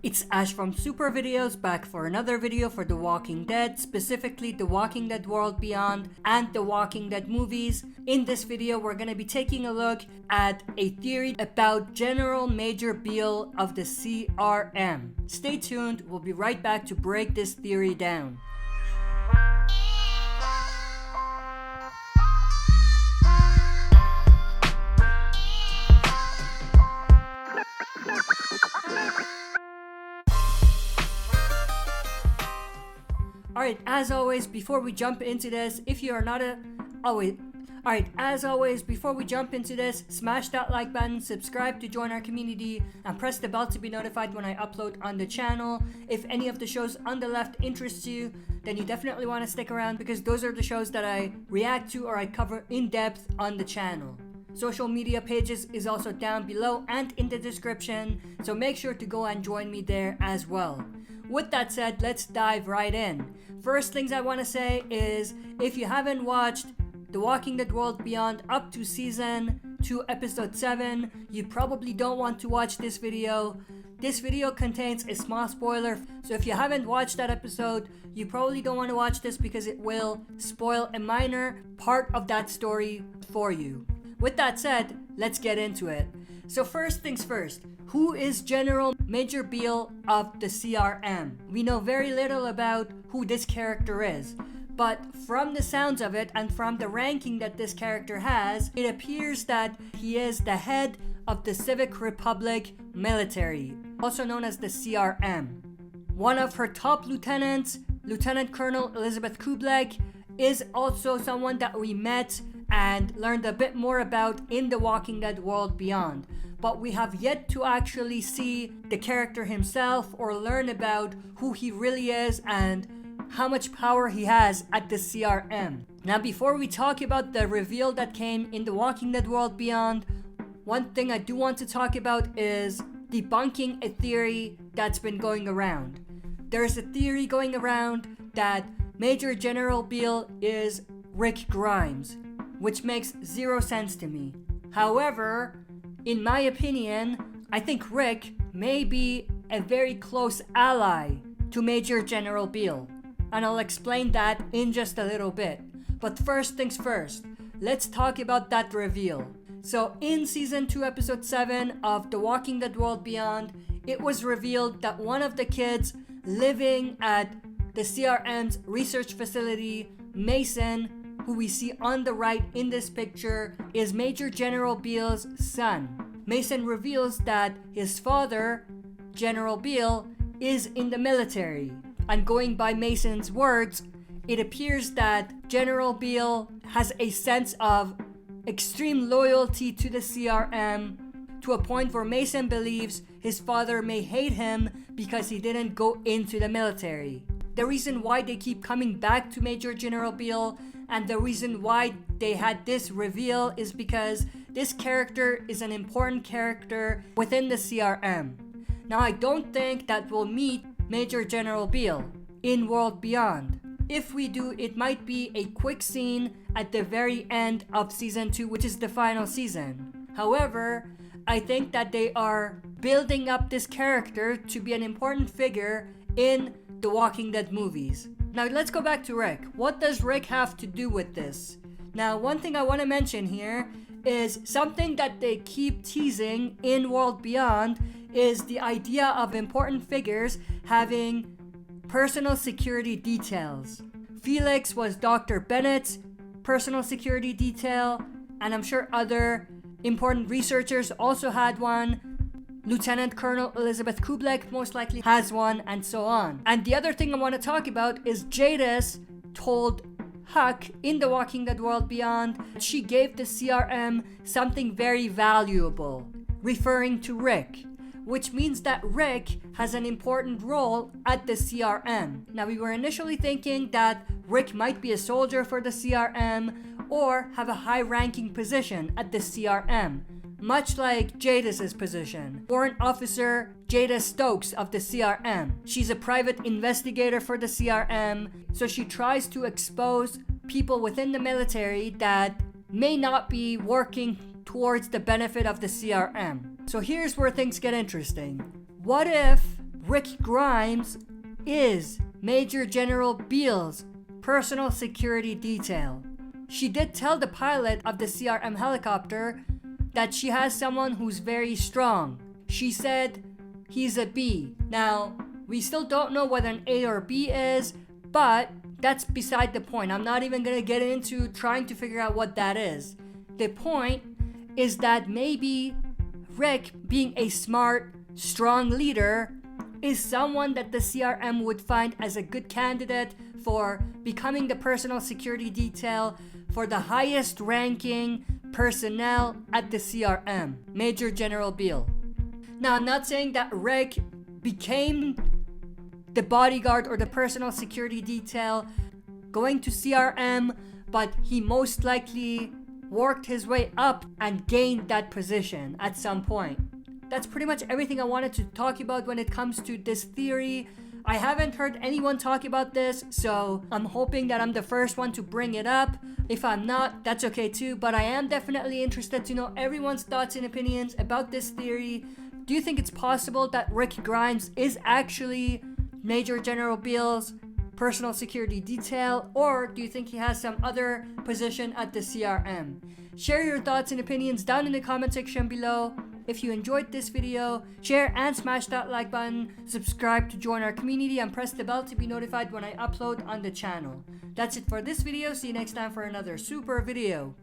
It's Ash from Super Videos back for another video for The Walking Dead, specifically The Walking Dead World Beyond and The Walking Dead movies. In this video, we're going to be taking a look at a theory about General Major Beale of the CRM. Stay tuned, we'll be right back to break this theory down. Alright, as always, before we jump into this, if you are not a... before we jump into this, smash that like button, subscribe to join our community, and press the bell to be notified when I upload on the channel. If any of the shows on the left interests you, then you definitely want to stick around because those are the shows that I react to or I cover in depth on the channel. Social media pages is also down below and in the description, so make sure to go and join me there as well. With that said, let's dive right in. First things I want to say is, if you haven't watched The Walking Dead World Beyond up to Season 2 Episode 7, you probably don't want to watch this video. This video contains a small spoiler, so if you haven't watched that episode, you probably don't want to watch this because it will spoil a minor part of that story for you. With that said, let's get into it. So first things first, who is General Major Beale of the CRM? We know very little about who this character is, but from the sounds of it and from the ranking that this character has, it appears that he is the head of the Civic Republic Military, also known as the CRM. One of her top lieutenants, Lieutenant Colonel Elizabeth Kublek, is also someone that we met and learned a bit more about in The Walking Dead World Beyond. But we have yet to actually see the character himself or learn about who he really is and how much power he has at the CRM. Now, before we talk about the reveal that came in The Walking Dead World Beyond, one thing I do want to talk about is debunking a theory that's been going around. There's a theory going around that Major General Beale is Rick Grimes, which makes zero sense to me. However, in my opinion, I think Rick may be a very close ally to Major General Beale, and I'll explain that in just a little bit. But first things first, let's talk about that reveal. So in Season 2 Episode 7 of The Walking Dead World Beyond, it was revealed that one of the kids living at the CRM's research facility, Mason, who we see on the right in this picture, is Major General Beale's son. Mason reveals that his father, General Beale, is in the military. And going by Mason's words, it appears that General Beale has a sense of extreme loyalty to the CRM to a point where Mason believes his father may hate him because he didn't go into the military. The reason why they keep coming back to Major General Beale and the reason why they had this reveal is because this character is an important character within the CRM. Now, I don't think that we'll meet Major General Beale in World Beyond. If we do, it might be a quick scene at the very end of Season 2, which is the final season. However, I think that they are building up this character to be an important figure in the Walking Dead movies. Now let's go back to Rick. What does Rick have to do with this? Now, one thing I want to mention here is something that they keep teasing in World Beyond is the idea of important figures having personal security details. Felix was Dr. Bennett's personal security detail, and I'm sure other important researchers also had one. Lieutenant Colonel Elizabeth Kublek most likely has one, and so on. And the other thing I want to talk about is Jadis told Huck in The Walking Dead World Beyond that she gave the CRM something very valuable, referring to Rick, which means that Rick has an important role at the CRM. Now, we were initially thinking that Rick might be a soldier for the CRM or have a high-ranking position at the CRM, much like Jadis's position. Warrant Officer Jadis Stokes of the CRM. She's a private investigator for the CRM, so she tries to expose people within the military that may not be working towards the benefit of the CRM. So here's where things get interesting. What if Rick Grimes is Major General Beale's personal security detail. She did tell the pilot of the CRM helicopter that she has someone who's very strong. She said he's a B. Now, we still don't know whether an A or B is, but that's beside the point. I'm not even gonna get into trying to figure out what that is. The point is that maybe Rick, being a smart, strong leader, is someone that the CRM would find as a good candidate for becoming the personal security detail for the highest ranking personnel at the CRM, Major General Beale. Now, I'm not saying that Rick became the bodyguard or the personal security detail going to CRM, but he most likely worked his way up and gained that position at some point. That's pretty much everything I wanted to talk about when it comes to this theory. I haven't heard anyone talk about this, so I'm hoping that I'm the first one to bring it up. If I'm not, that's okay too, but I am definitely interested to know everyone's thoughts and opinions about this theory. Do you think it's possible that Rick Grimes is actually Major General Beale's personal security detail, or do you think he has some other position at the CRM? Share your thoughts and opinions down in the comment section below. If you enjoyed this video, share and smash that like button, subscribe to join our community, and press the bell to be notified when I upload on the channel. That's it for this video. See you next time for another super video.